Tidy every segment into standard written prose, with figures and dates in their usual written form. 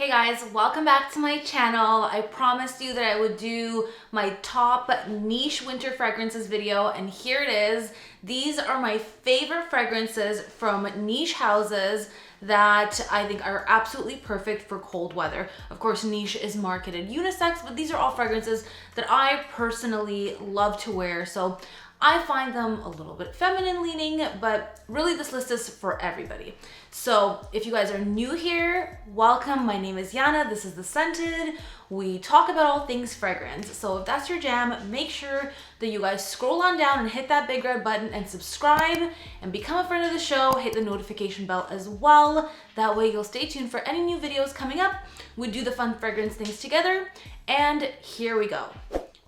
Hey guys, welcome back to my channel. I promised you that I would do my top niche winter fragrances video, and here it is. These are my favorite fragrances from niche houses that I think are absolutely perfect for cold weather. Of course, niche is marketed unisex, but these are all fragrances that I personally love to wear. So I find them a little bit feminine leaning, but really this list is for everybody. So if you guys are new here, welcome. My name is Yana. This is The Scented. We talk about all things fragrance. So if that's your jam, make sure that you guys scroll on down and hit that big red button and subscribe and become a friend of the show. Hit the notification bell as well. That way you'll stay tuned for any new videos coming up. We do the fun fragrance things together. And here we go.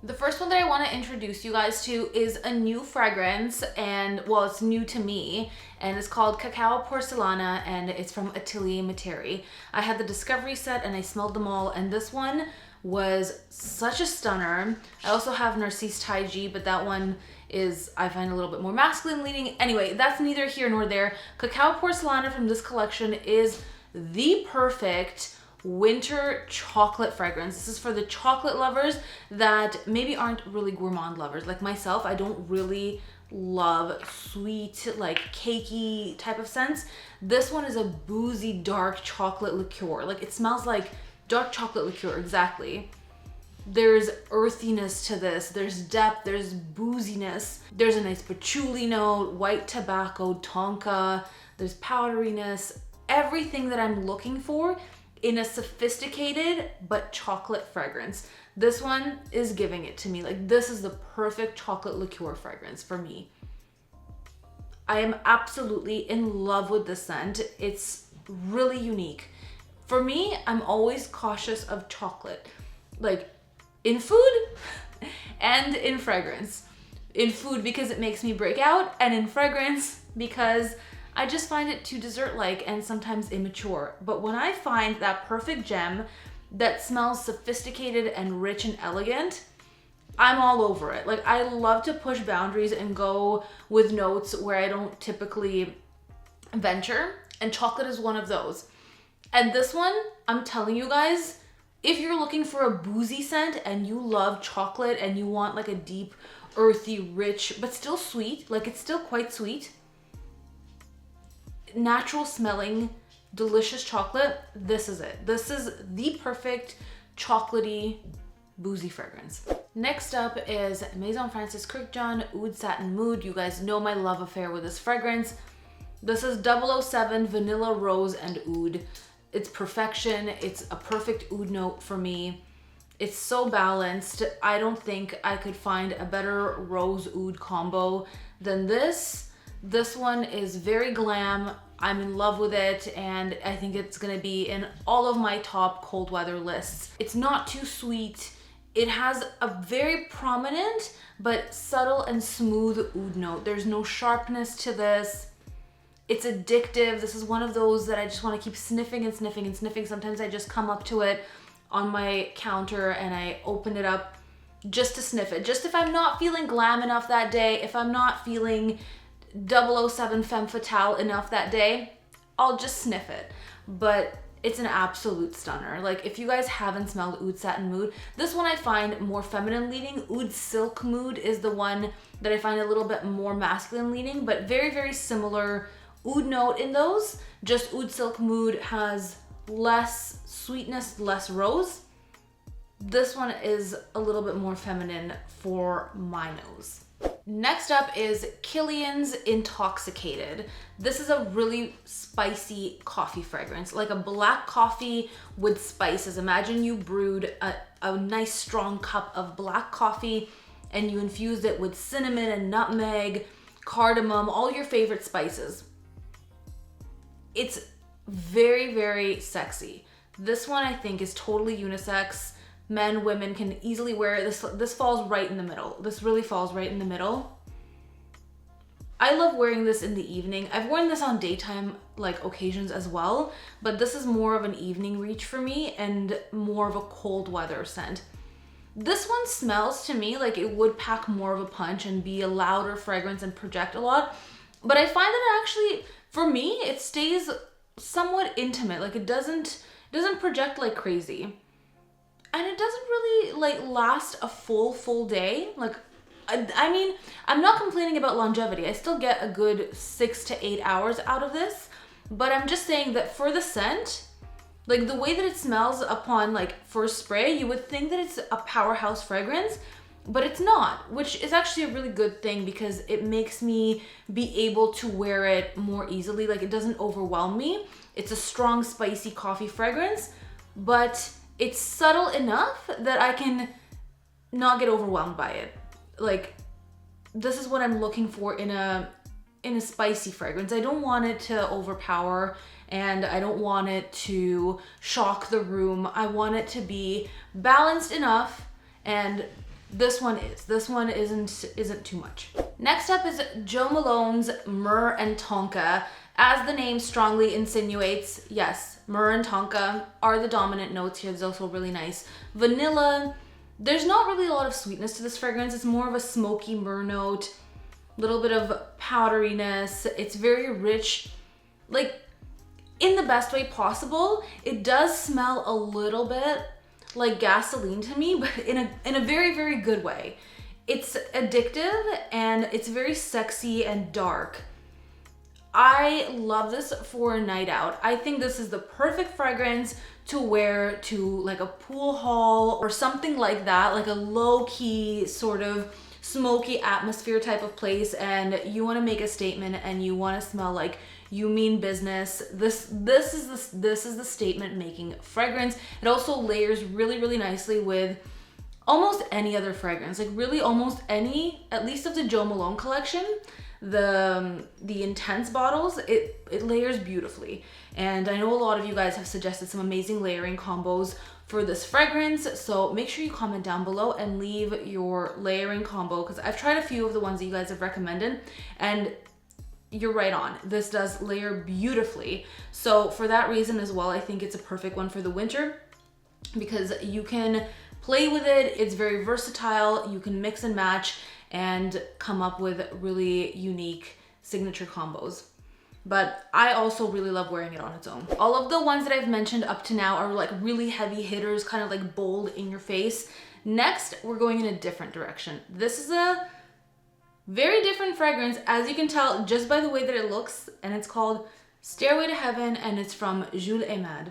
The first one that I want to introduce you guys to is a new fragrance, and well, it's new to me, and it's called Cacao Porcelana, and it's from Atelier Materi. I had the Discovery set and I smelled them all, and this one was such a stunner. I also have Narcisse Taiji, but that one is, I find, a little bit more masculine leaning. Anyway, that's neither here nor there. Cacao Porcelana from this collection is the perfect winter chocolate fragrance. This is for the chocolate lovers that maybe aren't really gourmand lovers. Like myself, I don't really love sweet, like cakey type of scents. This one is a boozy, dark chocolate liqueur. Like it smells like dark chocolate liqueur, exactly. There's earthiness to this, there's depth, there's booziness, there's a nice patchouli note, white tobacco, tonka, there's powderiness, everything that I'm looking for in a sophisticated but chocolate fragrance. This one is giving it to me. Like, this is the perfect chocolate liqueur fragrance for me. I am absolutely in love with this scent. It's really unique. For me, I'm always cautious of chocolate, like in food and in fragrance. In food because it makes me break out, and in fragrance because I just find it too dessert-like and sometimes immature. But when I find that perfect gem that smells sophisticated and rich and elegant, I'm all over it. Like, I love to push boundaries and go with notes where I don't typically venture, and chocolate is one of those. And this one, I'm telling you guys, if you're looking for a boozy scent and you love chocolate and you want like a deep, earthy, rich, but still sweet, like it's still quite sweet, natural smelling, delicious chocolate, this is it. This is the perfect chocolatey, boozy fragrance. Next up is Maison Francis Kurkdjian Oud Satin Mood. You guys know my love affair with this fragrance. This is 007 Vanilla Rose and Oud. It's perfection. It's a perfect oud note for me. It's so balanced. I don't think I could find a better rose oud combo than this. This one is very glam. I'm in love with it, and I think it's gonna be in all of my top cold weather lists. It's not too sweet. It has a very prominent but subtle and smooth oud note. There's no sharpness to this. It's addictive. This is one of those that I just want to keep sniffing and sniffing and sniffing. Sometimes I just come up to it on my counter and I open it up just to sniff it. Just if I'm not feeling glam enough that day, if I'm not feeling 007 Femme Fatale enough that day, I'll just sniff it. But it's an absolute stunner. Like, if you guys haven't smelled Oud Satin Mood, this one I find more feminine leaning. Oud Silk Mood is the one that I find a little bit more masculine leaning, but very, very similar oud note in those. Just Oud Silk Mood has less sweetness, less rose. This one is a little bit more feminine for my nose. Next up is Kilian's Intoxicated. This is a really spicy coffee fragrance, like a black coffee with spices. Imagine you brewed a nice strong cup of black coffee and you infused it with cinnamon and nutmeg, cardamom, all your favorite spices. It's very, very sexy. This one I think is totally unisex. Men, women can easily wear it. This falls right in the middle. This really falls right in the middle. I love wearing this in the evening. I've worn this on daytime like occasions as well, but this is more of an evening reach for me and more of a cold weather scent. This one smells to me like it would pack more of a punch and be a louder fragrance and project a lot, but I find that it actually, for me, it stays somewhat intimate. Like, it doesn't It doesn't project like crazy. And it doesn't really like last a full day. Like, I mean, I'm not complaining about longevity. I still get a good 6 to 8 hours out of this. But I'm just saying that for the scent, like the way that it smells upon like first spray, you would think that it's a powerhouse fragrance, but it's not, which is actually a really good thing because it makes me be able to wear it more easily. Like, it doesn't overwhelm me. It's a strong, spicy coffee fragrance, but it's subtle enough that I can not get overwhelmed by it. Like, this is what I'm looking for in a spicy fragrance. I don't want it to overpower, and I don't want it to shock the room. I want it to be balanced enough, and this one isn't too much. Next up is Jo Malone's Myrrh and Tonka. As the name strongly insinuates, yes, Myrrh and Tonka are the dominant notes here. There's also really nice vanilla. There's not really a lot of sweetness to this fragrance. It's more of a smoky myrrh note, little bit of powderiness. It's very rich, like in the best way possible. It does smell a little bit like gasoline to me, but in a very, very good way. It's addictive and it's very sexy and dark. I love this for a night out. I think this is the perfect fragrance to wear to like a pool hall or something like that, like a low-key sort of smoky atmosphere type of place, and you want to make a statement and you want to smell like you mean business. This is the statement making fragrance. It also layers really, really nicely with almost any other fragrance, like really almost any, at least of the Jo Malone collection. The intense bottles, it layers beautifully. And I know a lot of you guys have suggested some amazing layering combos for this fragrance, so make sure you comment down below and leave your layering combo, because I've tried a few of the ones that you guys have recommended, and you're right on. This does layer beautifully. So for that reason as well, I think it's a perfect one for the winter because you can play with it. It's very versatile. You can mix and match and come up with really unique signature combos. But I also really love wearing it on its own. All of the ones that I've mentioned up to now are like really heavy hitters, kind of like bold in your face. Next, we're going in a different direction. This is a very different fragrance, as you can tell just by the way that it looks, and it's called Stairway to Heaven, and it's from Jules Emad.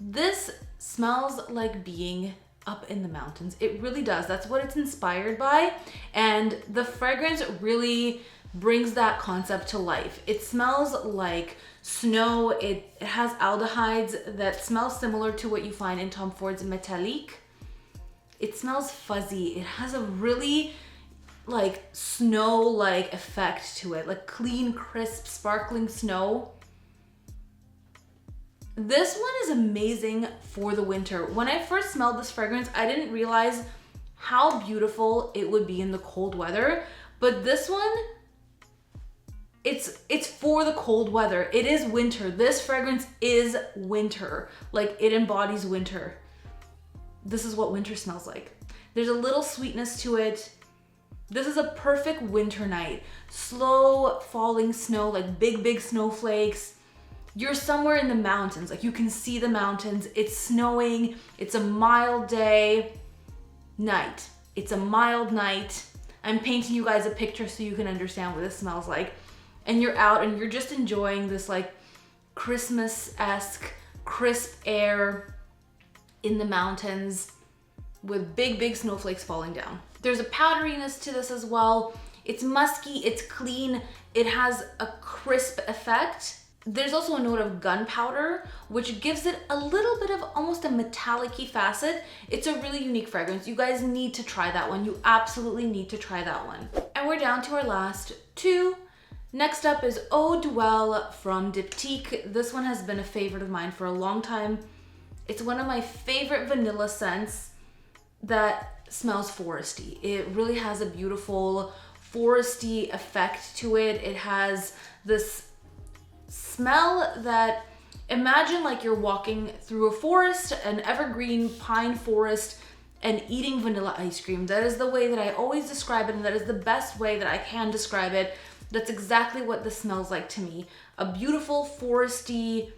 This smells like being up in the mountains. It really does. That's what it's inspired by, and the fragrance really brings that concept to life. It smells like snow. It has aldehydes that smell similar to what you find in Tom Ford's Metallique. It smells fuzzy. It has a really like snow-like effect to it, like clean, crisp, sparkling snow. This one is amazing for the winter. When I first smelled this fragrance, I didn't realize how beautiful it would be in the cold weather, but this one, it's for the cold weather. It is winter. This fragrance is winter. Like, it embodies winter. This is what winter smells like. There's a little sweetness to it. This is a perfect winter night. Slow falling snow, like big snowflakes. You're somewhere in the mountains, like you can see the mountains. It's snowing. It's a mild day. Night. It's a mild night. I'm painting you guys a picture so you can understand what this smells like. And you're out and you're just enjoying this like Christmas-esque, crisp air in the mountains with big snowflakes falling down. There's a powderiness to this as well. It's musky, it's clean, it has a crisp effect. There's also a note of gunpowder, which gives it a little bit of almost a metallic-y facet. It's a really unique fragrance. You guys need to try that one. You absolutely need to try that one. And we're down to our last two. Next up is Oh Dwell from Diptique. This one has been a favorite of mine for a long time. It's one of my favorite vanilla scents that smells foresty. It really has a beautiful foresty effect to it. It has this smell that, imagine like you're walking through a forest, an evergreen pine forest, and eating vanilla ice cream. That is the way that I always describe it, and that is the best way that I can describe it. That's exactly what this smells like to me. A beautiful foresty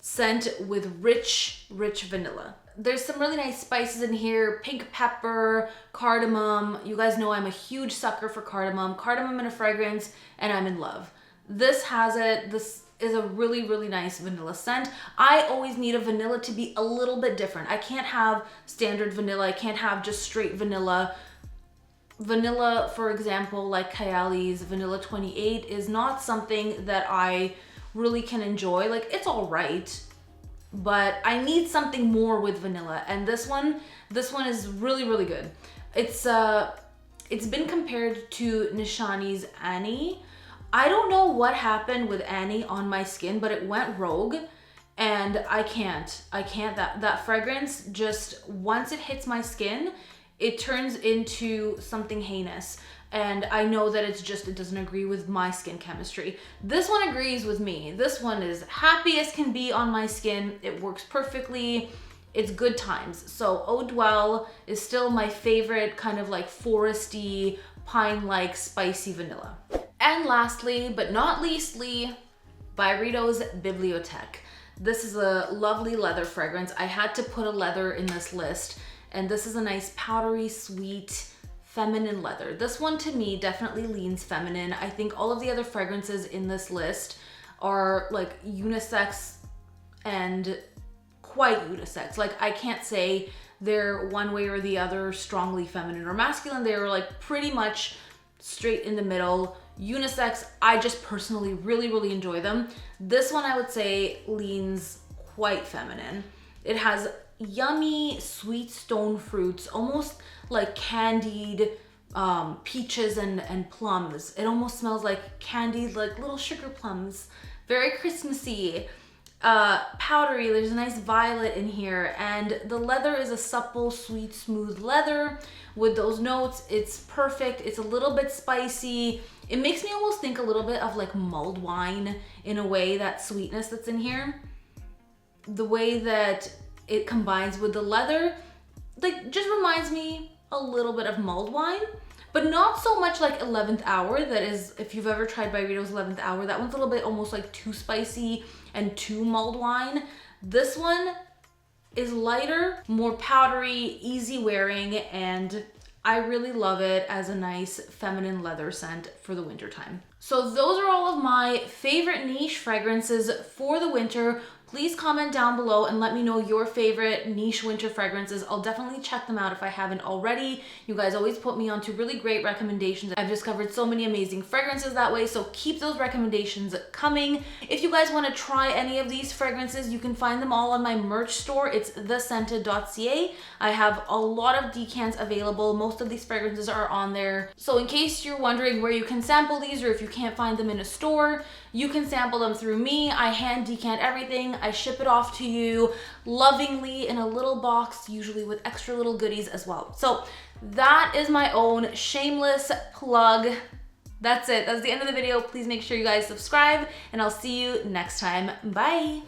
scent with rich vanilla. There's some really nice spices in here, pink pepper, cardamom. You guys know I'm a huge sucker for cardamom. Cardamom in a fragrance, and I'm in love. This has it. This is a really nice vanilla scent. I always need a vanilla to be a little bit different. I can't have standard vanilla. I can't have just straight vanilla. Vanilla, for example, like Kayali's Vanilla 28 is not something that I really can enjoy. Like, it's all right, but I need something more with vanilla, and this one is really good. It's been compared to Nishani's Annie. I don't know what happened with Annie on my skin, but it went rogue, and I can't. That fragrance, just once it hits my skin, it turns into something heinous. And I know that it doesn't agree with my skin chemistry. This one agrees with me. This one is happy as can be on my skin. It works perfectly. It's good times. So Oh Dwell is still my favorite kind of like foresty, pine-like, spicy vanilla. And lastly, but not leastly, by Rito's Bibliothèque. This is a lovely leather fragrance. I had to put a leather in this list, and this is a nice powdery, sweet, feminine leather. This one to me definitely leans feminine. I think all of the other fragrances in this list are like unisex and quite unisex. Like, I can't say they're one way or the other strongly feminine or masculine. They're like pretty much straight in the middle, unisex. I just personally really enjoy them. This one I would say leans quite feminine. It has yummy sweet stone fruits, almost like candied peaches and plums. It almost smells like candied, like little sugar plums. Very Christmassy. Powdery, there's a nice violet in here, and the leather is a supple, sweet, smooth leather with those notes. It's perfect. It's a little bit spicy. It makes me almost think a little bit of like mulled wine in a way, that sweetness that's in here. The way that it combines with the leather, like, just reminds me a little bit of mulled wine, but not so much like 11th Hour. That is, if you've ever tried by Rito's 11th Hour, that one's a little bit almost like too spicy and too mulled wine. This one is lighter, more powdery, easy wearing, and I really love it as a nice feminine leather scent for the winter time. So those are all of my favorite niche fragrances for the winter. Please comment down below and let me know your favorite niche winter fragrances. I'll definitely check them out if I haven't already. You guys always put me onto really great recommendations. I've discovered so many amazing fragrances that way, so keep those recommendations coming. If you guys want to try any of these fragrances, you can find them all on my merch store. It's thescented.ca. I have a lot of decants available. Most of these fragrances are on there. So in case you're wondering where you can sample these, or if you can't find them in a store, you can sample them through me. I hand decant everything. I ship it off to you lovingly in a little box, usually with extra little goodies as well. So that is my own shameless plug. That's it. That's the end of the video. Please make sure you guys subscribe, and I'll see you next time. Bye.